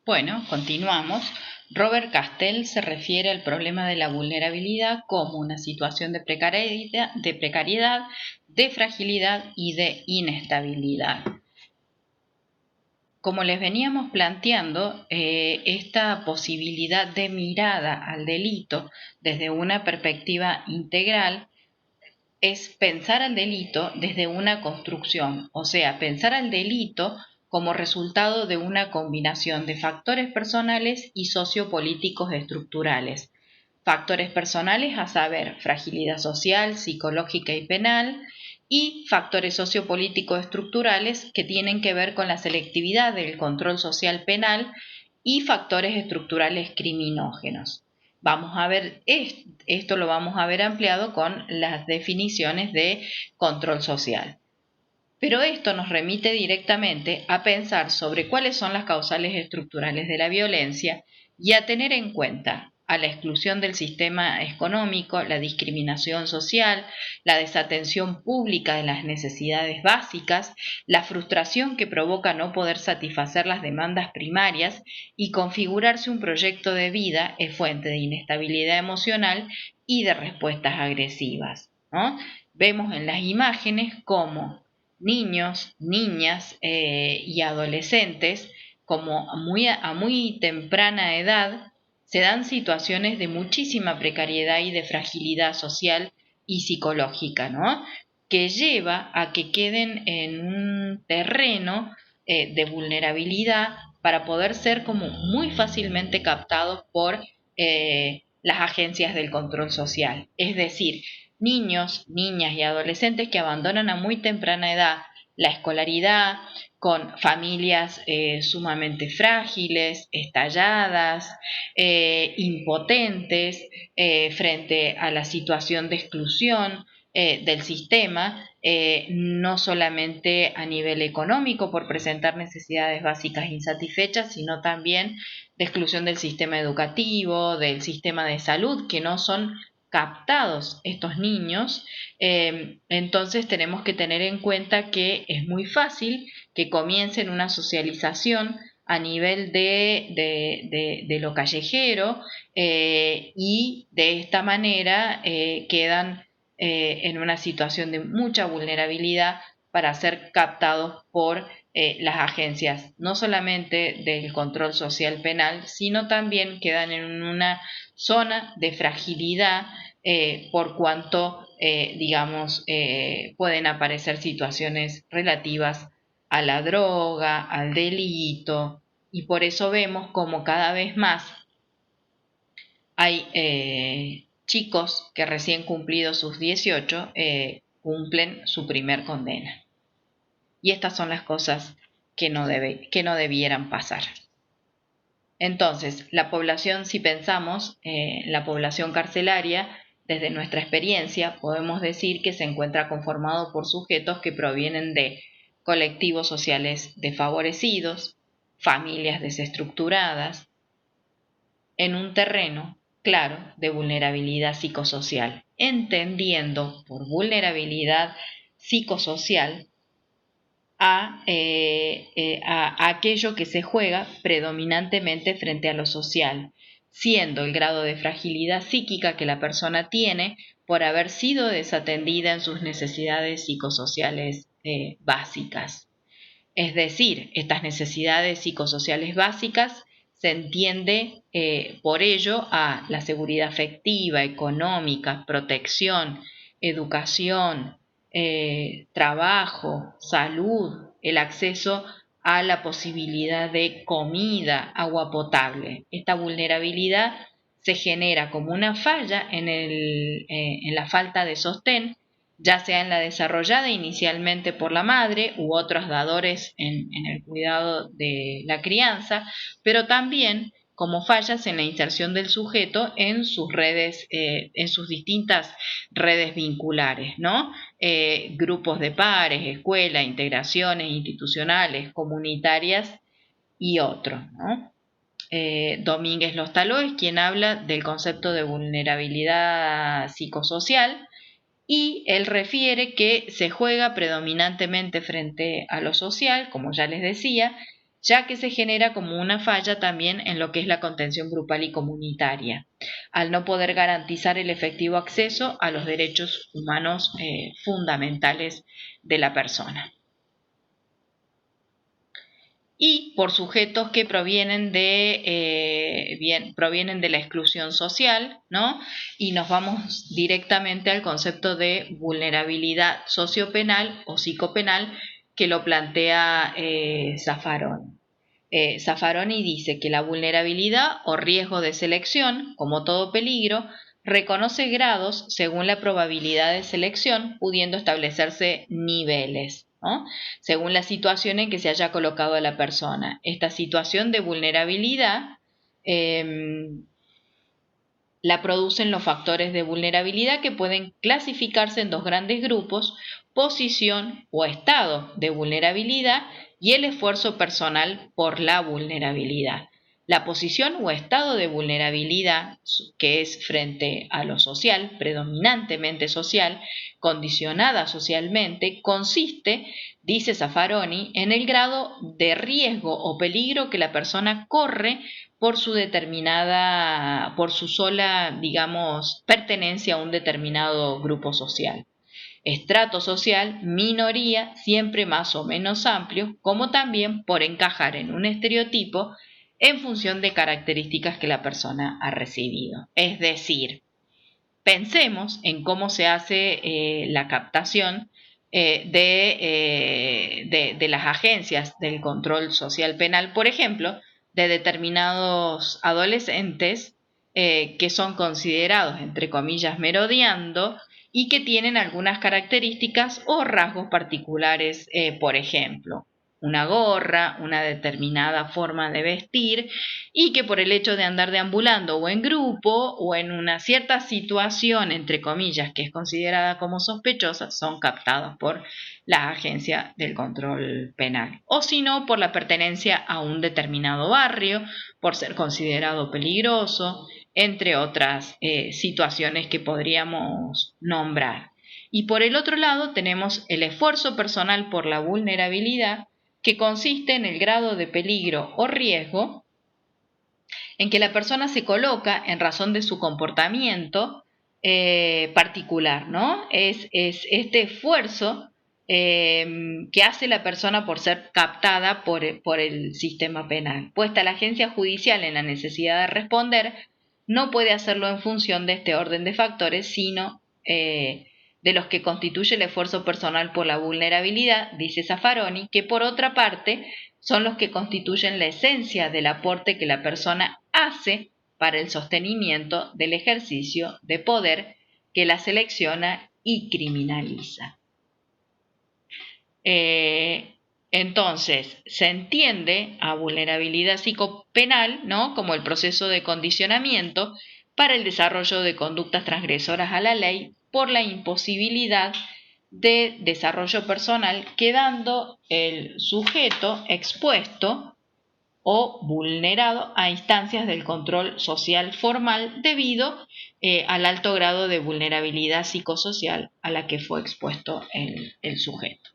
Bueno, continuamos. Robert Castell se refiere al problema de la vulnerabilidad como una situación de precariedad, de fragilidad y de inestabilidad. Como les veníamos planteando, esta posibilidad de mirada al delito desde una perspectiva integral es pensar al delito desde una construcción, o sea, pensar al delito como resultado de una combinación de factores personales y sociopolíticos estructurales. Factores personales a saber, fragilidad social, psicológica y penal, y factores sociopolíticos estructurales que tienen que ver con la selectividad del control social penal y factores estructurales criminógenos. Vamos a ver esto lo vamos a ver ampliado con las definiciones de control social. Pero esto nos remite directamente a pensar sobre cuáles son las causales estructurales de la violencia y a tener en cuenta a la exclusión del sistema económico, la discriminación social, la desatención pública de las necesidades básicas, la frustración que provoca no poder satisfacer las demandas primarias y configurarse un proyecto de vida es fuente de inestabilidad emocional y de respuestas agresivas, ¿no? Vemos en las imágenes cómo niños, niñas y adolescentes, como a muy temprana edad, se dan situaciones de muchísima precariedad y de fragilidad social y psicológica, ¿no? Que lleva a que queden en un terreno de vulnerabilidad para poder ser como muy fácilmente captados por las agencias del control social. Es decir, niños, niñas y adolescentes que abandonan a muy temprana edad la escolaridad con familias sumamente frágiles, estalladas, impotentes frente a la situación de exclusión del sistema, no solamente a nivel económico por presentar necesidades básicas insatisfechas, sino también de exclusión del sistema educativo, del sistema de salud, que no son captados estos niños. Entonces tenemos que tener en cuenta que es muy fácil que comiencen una socialización a nivel de lo callejero y de esta manera quedan en una situación de mucha vulnerabilidad para ser captados por las agencias, no solamente del control social penal, sino también quedan en una zona de fragilidad por cuanto, pueden aparecer situaciones relativas a la droga, al delito, y por eso vemos como cada vez más hay chicos que recién cumplidos sus 18 cumplen su primer condena. Y estas son las cosas que no debieran pasar. Entonces, la población, si pensamos la población carcelaria, desde nuestra experiencia podemos decir que se encuentra conformado por sujetos que provienen de colectivos sociales desfavorecidos, familias desestructuradas, en un terreno, claro, de vulnerabilidad psicosocial, entendiendo por vulnerabilidad psicosocial a aquello que se juega predominantemente frente a lo social, siendo el grado de fragilidad psíquica que la persona tiene por haber sido desatendida en sus necesidades psicosociales básicas. Es decir, estas necesidades psicosociales básicas se entiende por ello a la seguridad afectiva, económica, protección, educación, trabajo, salud, el acceso a la posibilidad de comida, agua potable. Esta vulnerabilidad se genera como una falla en la falta de sostén, ya sea en la desarrollada inicialmente por la madre u otros dadores en el cuidado de la crianza, pero también como fallas en la inserción del sujeto en sus redes, en sus distintas redes vinculares, ¿no? Grupos de pares, escuela, integraciones institucionales, comunitarias y otros, ¿no? Domínguez Lostaló es quien habla del concepto de vulnerabilidad psicosocial y él refiere que se juega predominantemente frente a lo social, como ya les decía, ya que se genera como una falla también en lo que es la contención grupal y comunitaria, al no poder garantizar el efectivo acceso a los derechos humanos fundamentales de la persona. Y por sujetos que provienen de la exclusión social, ¿no? Y nos vamos directamente al concepto de vulnerabilidad sociopenal o psicopenal que lo plantea Zaffaroni. Zaffaroni dice que la vulnerabilidad o riesgo de selección, como todo peligro, reconoce grados según la probabilidad de selección, pudiendo establecerse niveles, ¿no? Según la situación en que se haya colocado a la persona. Esta situación de vulnerabilidad la producen los factores de vulnerabilidad que pueden clasificarse en dos grandes grupos: posición o estado de vulnerabilidad y el esfuerzo personal por la vulnerabilidad. La posición o estado de vulnerabilidad, que es frente a lo social, predominantemente social, condicionada socialmente, consiste, dice Zaffaroni, en el grado de riesgo o peligro que la persona corre por su sola, digamos, pertenencia a un determinado grupo social. Estrato social, minoría, siempre más o menos amplio, como también por encajar en un estereotipo en función de características que la persona ha recibido. Es decir, pensemos en cómo se hace la captación de las agencias del control social penal, por ejemplo, de determinados adolescentes que son considerados, entre comillas, merodeando y que tienen algunas características o rasgos particulares, por ejemplo, una gorra, una determinada forma de vestir, y que por el hecho de andar deambulando o en grupo o en una cierta situación, entre comillas, que es considerada como sospechosa, son captados por la agencia del control penal. O si no, por la pertenencia a un determinado barrio, por ser considerado peligroso, entre otras situaciones que podríamos nombrar. Y por el otro lado tenemos el esfuerzo personal por la vulnerabilidad, que consiste en el grado de peligro o riesgo en que la persona se coloca en razón de su comportamiento particular, ¿no? Es este esfuerzo que hace la persona por ser captada por el sistema penal. Puesta la agencia judicial en la necesidad de responder, no puede hacerlo en función de este orden de factores, sino de los que constituye el esfuerzo personal por la vulnerabilidad, dice Zaffaroni, que por otra parte son los que constituyen la esencia del aporte que la persona hace para el sostenimiento del ejercicio de poder que la selecciona y criminaliza. Entonces, se entiende a vulnerabilidad psicopenal, ¿no?, como el proceso de condicionamiento para el desarrollo de conductas transgresoras a la ley por la imposibilidad de desarrollo personal, quedando el sujeto expuesto o vulnerado a instancias del control social formal debido al alto grado de vulnerabilidad psicosocial a la que fue expuesto el sujeto.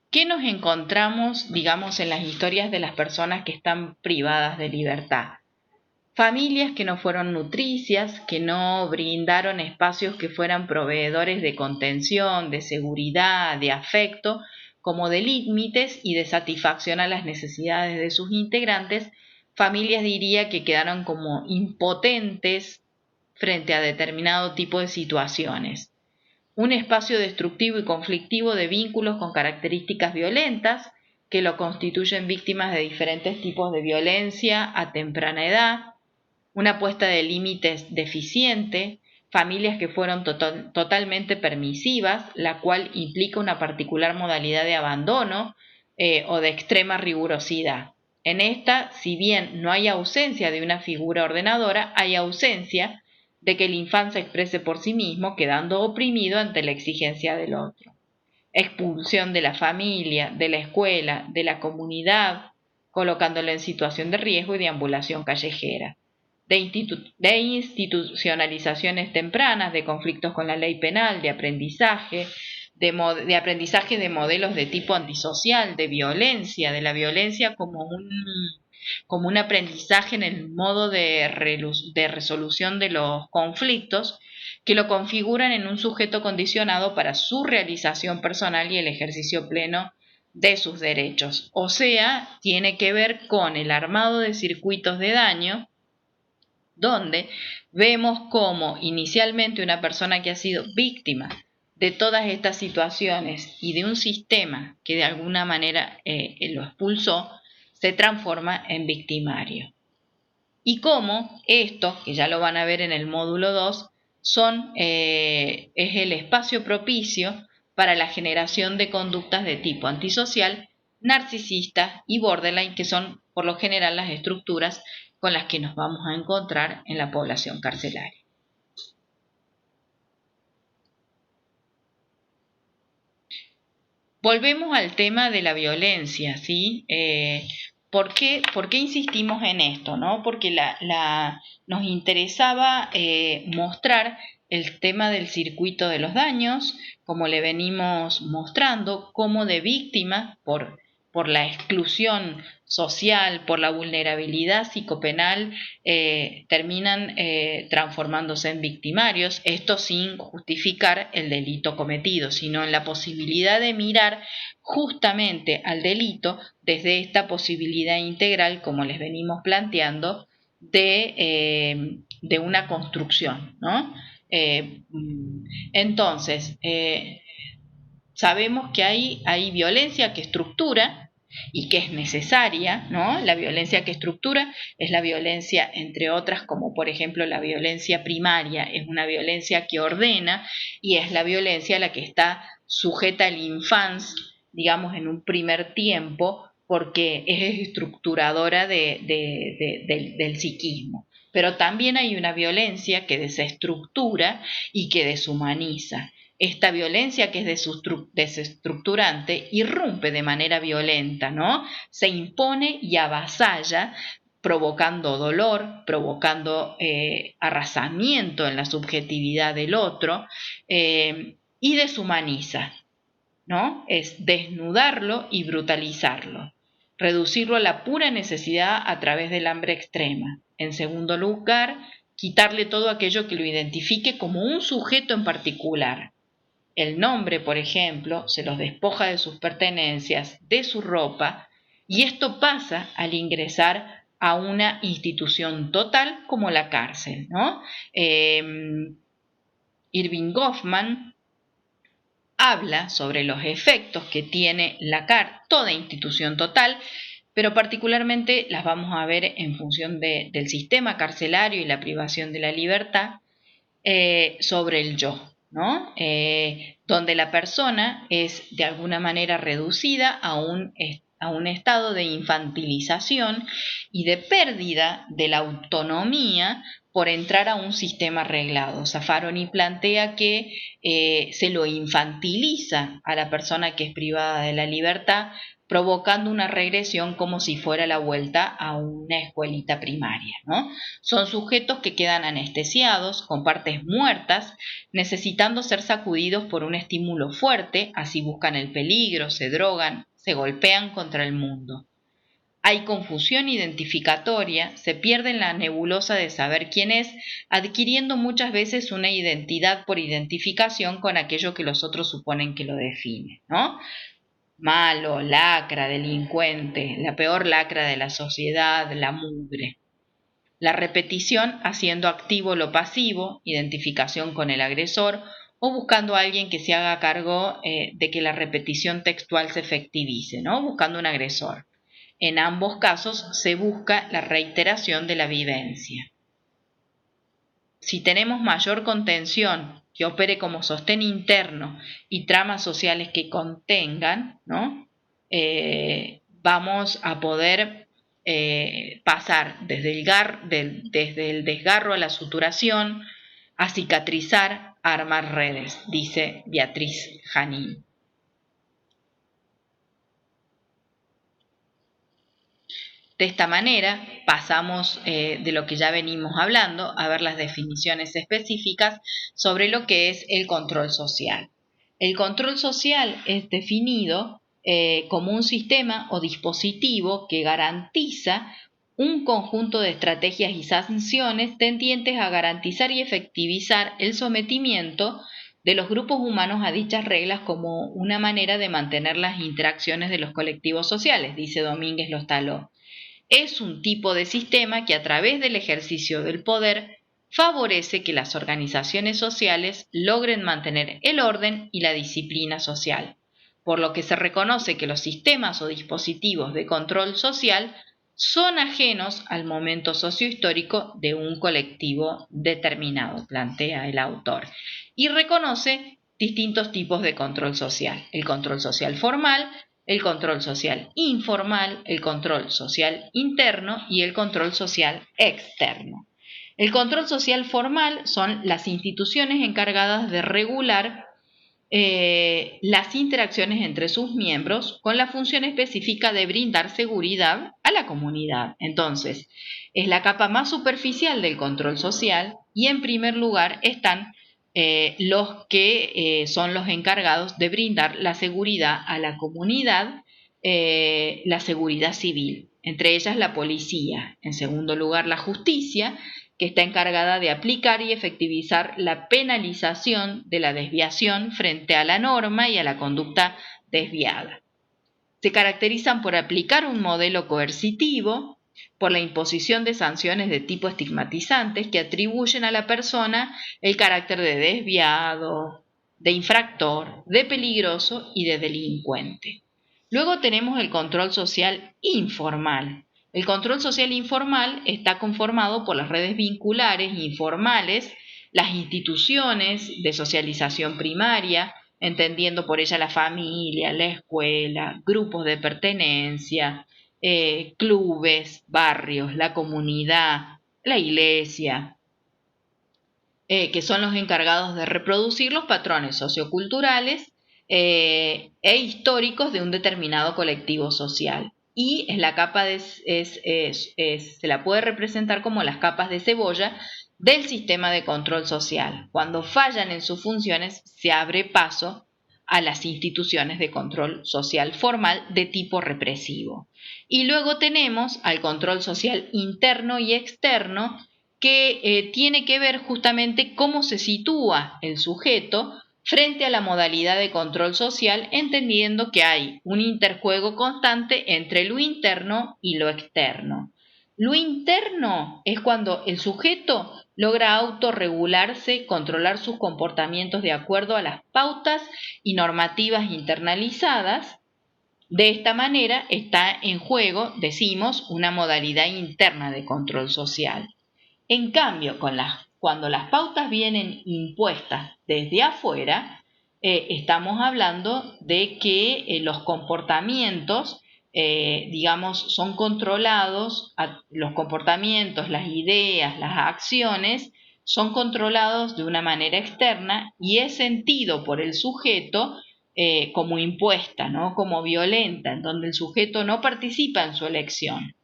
¿Qué nos encontramos, digamos, en las historias de las personas que están privadas de libertad? Familias que no fueron nutricias, que no brindaron espacios que fueran proveedores de contención, de seguridad, de afecto, como de límites y de satisfacción a las necesidades de sus integrantes. Familias, diría, que quedaron como impotentes frente a determinado tipo de situaciones. Un espacio destructivo y conflictivo de vínculos con características violentas que lo constituyen víctimas de diferentes tipos de violencia a temprana edad, una puesta de límites deficiente, familias que fueron totalmente permisivas, la cual implica una particular modalidad de abandono o de extrema rigurosidad. En esta, si bien no hay ausencia de una figura ordenadora, hay ausencia de que el infante se exprese por sí mismo, quedando oprimido ante la exigencia del otro. Expulsión de la familia, de la escuela, de la comunidad, colocándolo en situación de riesgo y deambulación callejera. De institucionalizaciones tempranas, de conflictos con la ley penal, de aprendizaje, de aprendizaje de modelos de tipo antisocial, de la violencia como un aprendizaje en el modo de resolución de los conflictos que lo configuran en un sujeto condicionado para su realización personal y el ejercicio pleno de sus derechos. O sea, tiene que ver con el armado de circuitos de daño, donde vemos cómo inicialmente una persona que ha sido víctima de todas estas situaciones y de un sistema que de alguna manera lo expulsó, se transforma en victimario. Y cómo esto, que ya lo van a ver en el módulo 2, es el espacio propicio para la generación de conductas de tipo antisocial, narcisista y borderline, que son por lo general las estructuras con las que nos vamos a encontrar en la población carcelaria. Volvemos al tema de la violencia, ¿sí? ¿Por qué insistimos en esto, no? Porque nos interesaba mostrar el tema del circuito de los daños, como le venimos mostrando, como de víctimas por la exclusión social, por la vulnerabilidad psicopenal, terminan transformándose en victimarios, esto sin justificar el delito cometido, sino en la posibilidad de mirar justamente al delito desde esta posibilidad integral, como les venimos planteando, de una construcción, ¿no? Entonces, sabemos que hay violencia que estructura y que es necesaria, ¿no? La violencia que estructura es la violencia, entre otras, como por ejemplo la violencia primaria, es una violencia que ordena y es la violencia a la que está sujeta el infans, digamos, en un primer tiempo, porque es estructuradora del psiquismo. Pero también hay una violencia que desestructura y que deshumaniza. Esta violencia que es desestructurante irrumpe de manera violenta, ¿no? Se impone y avasalla, provocando dolor, provocando arrasamiento en la subjetividad del otro y deshumaniza, ¿no? Es desnudarlo y brutalizarlo, reducirlo a la pura necesidad a través del hambre extrema. En segundo lugar, quitarle todo aquello que lo identifique como un sujeto en particular. El nombre, por ejemplo, se los despoja de sus pertenencias, de su ropa, y esto pasa al ingresar a una institución total como la cárcel, ¿no? Irving Goffman habla sobre los efectos que tiene toda institución total, pero particularmente las vamos a ver en función del sistema carcelario y la privación de la libertad sobre el yo, ¿no? Donde la persona es de alguna manera reducida a un estado de infantilización y de pérdida de la autonomía por entrar a un sistema arreglado. Zaffaroni plantea que se lo infantiliza a la persona que es privada de la libertad, provocando una regresión como si fuera la vuelta a una escuelita primaria, ¿no? Son sujetos que quedan anestesiados, con partes muertas, necesitando ser sacudidos por un estímulo fuerte, así buscan el peligro, se drogan, se golpean contra el mundo. Hay confusión identificatoria, se pierde en la nebulosa de saber quién es, adquiriendo muchas veces una identidad por identificación con aquello que los otros suponen que lo define, ¿no? Malo, lacra, delincuente, la peor lacra de la sociedad, la mugre. La repetición haciendo activo lo pasivo, identificación con el agresor, o buscando a alguien que se haga cargo de que la repetición textual se efectivice, ¿no? Buscando un agresor. En ambos casos se busca la reiteración de la vivencia. Si tenemos mayor contención que opere como sostén interno y tramas sociales que contengan, ¿no? Vamos a poder pasar desde el desgarro a la suturación, a cicatrizar, a armar redes, dice Beatriz Janín. De esta manera pasamos de lo que ya venimos hablando a ver las definiciones específicas sobre lo que es el control social. El control social es definido como un sistema o dispositivo que garantiza un conjunto de estrategias y sanciones tendientes a garantizar y efectivizar el sometimiento de los grupos humanos a dichas reglas como una manera de mantener las interacciones de los colectivos sociales, dice Domínguez Lostaló. Es un tipo de sistema que a través del ejercicio del poder favorece que las organizaciones sociales logren mantener el orden y la disciplina social, por lo que se reconoce que los sistemas o dispositivos de control social son ajenos al momento sociohistórico de un colectivo determinado, plantea el autor, y reconoce distintos tipos de control social: el control social formal, el control social informal, el control social interno y el control social externo. El control social formal son las instituciones encargadas de regular las interacciones entre sus miembros con la función específica de brindar seguridad a la comunidad. Entonces, es la capa más superficial del control social y en primer lugar están los que son los encargados de brindar la seguridad a la comunidad, la seguridad civil, entre ellas la policía. En segundo lugar, la justicia, que está encargada de aplicar y efectivizar la penalización de la desviación frente a la norma y a la conducta desviada. Se caracterizan por aplicar un modelo coercitivo, por la imposición de sanciones de tipo estigmatizantes que atribuyen a la persona el carácter de desviado, de infractor, de peligroso y de delincuente. Luego tenemos el control social informal. El control social informal está conformado por las redes vinculares informales, las instituciones de socialización primaria, entendiendo por ella la familia, la escuela, grupos de pertenencia, clubes, barrios, la comunidad, la iglesia, que son los encargados de reproducir los patrones socioculturales e históricos de un determinado colectivo social. Y es la capa se la puede representar como las capas de cebolla del sistema de control social. Cuando fallan en sus funciones, se abre paso a las instituciones de control social formal de tipo represivo. Y luego tenemos al control social interno y externo, que tiene que ver justamente cómo se sitúa el sujeto frente a la modalidad de control social, entendiendo que hay un interjuego constante entre lo interno y lo externo. Lo interno es cuando el sujeto logra autorregularse, controlar sus comportamientos de acuerdo a las pautas y normativas internalizadas. De esta manera está en juego, decimos, una modalidad interna de control social. En cambio, cuando las pautas vienen impuestas desde afuera, estamos hablando de que los comportamientos, digamos, son controlados, los comportamientos, las ideas, las acciones, son controlados de una manera externa y es sentido por el sujeto como impuesta, ¿no? Como violenta, en donde el sujeto no participa en su elección.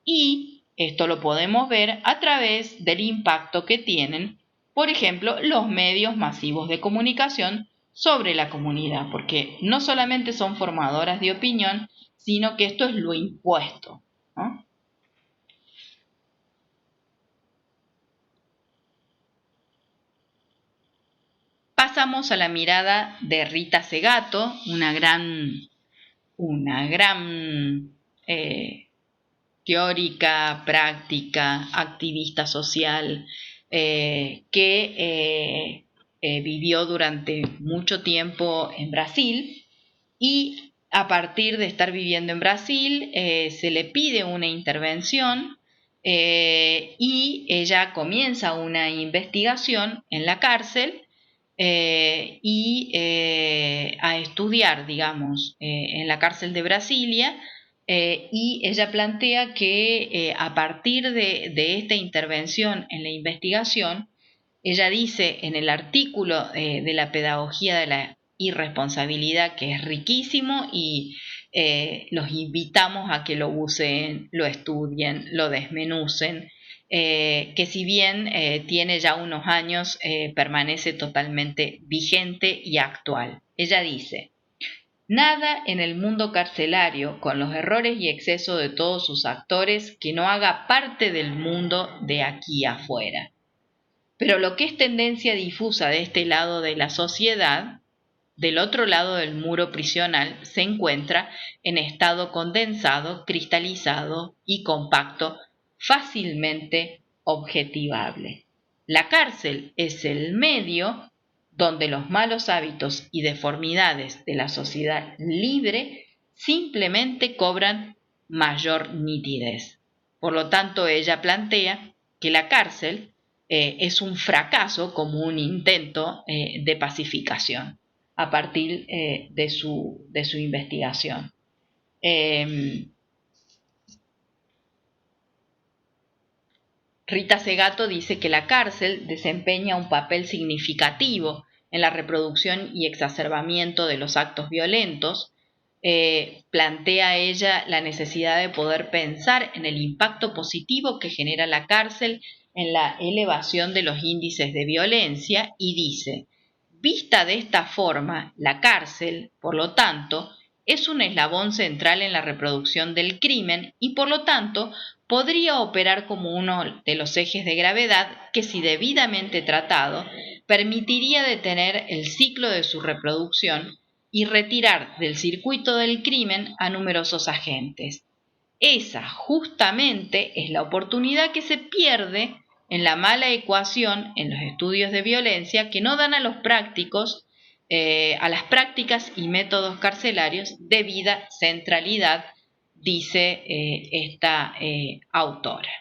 Y esto lo podemos ver a través del impacto que tienen, por ejemplo, los medios masivos de comunicación sobre la comunidad, porque no solamente son formadoras de opinión, sino que esto es lo impuesto, ¿no? Pasamos a la mirada de Rita Segato, una gran teórica, práctica, activista social, que vivió durante mucho tiempo en Brasil, y a partir de estar viviendo en Brasil se le pide una intervención y ella comienza una investigación en la cárcel y a estudiar, digamos, en la cárcel de Brasilia. Y ella plantea que a partir de esta intervención en la investigación, ella dice en el artículo de la pedagogía de la irresponsabilidad, que es riquísimo y los invitamos a que lo usen, lo estudien, lo desmenucen, que si bien tiene ya unos años, permanece totalmente vigente y actual. Ella dice: nada en el mundo carcelario, con los errores y excesos de todos sus actores, que no haga parte del mundo de aquí afuera. Pero lo que es tendencia difusa de este lado de la sociedad, del otro lado del muro prisional, se encuentra en estado condensado, cristalizado y compacto, fácilmente objetivable. La cárcel es el medio donde los malos hábitos y deformidades de la sociedad libre simplemente cobran mayor nitidez. Por lo tanto, ella plantea que la cárcel es un fracaso como un intento de pacificación a partir de su investigación. Rita Segato dice que la cárcel desempeña un papel significativo en la reproducción y exacerbamiento de los actos violentos. Plantea ella la necesidad de poder pensar en el impacto positivo que genera la cárcel en la elevación de los índices de violencia y dice: vista de esta forma, la cárcel, por lo tanto, es un eslabón central en la reproducción del crimen y, por lo tanto, podría operar como uno de los ejes de gravedad que, si debidamente tratado, permitiría detener el ciclo de su reproducción y retirar del circuito del crimen a numerosos agentes. Esa justamente es la oportunidad que se pierde en la mala ecuación en los estudios de violencia que no dan a los prácticos, a las prácticas y métodos carcelarios debida centralidad, dice esta autora.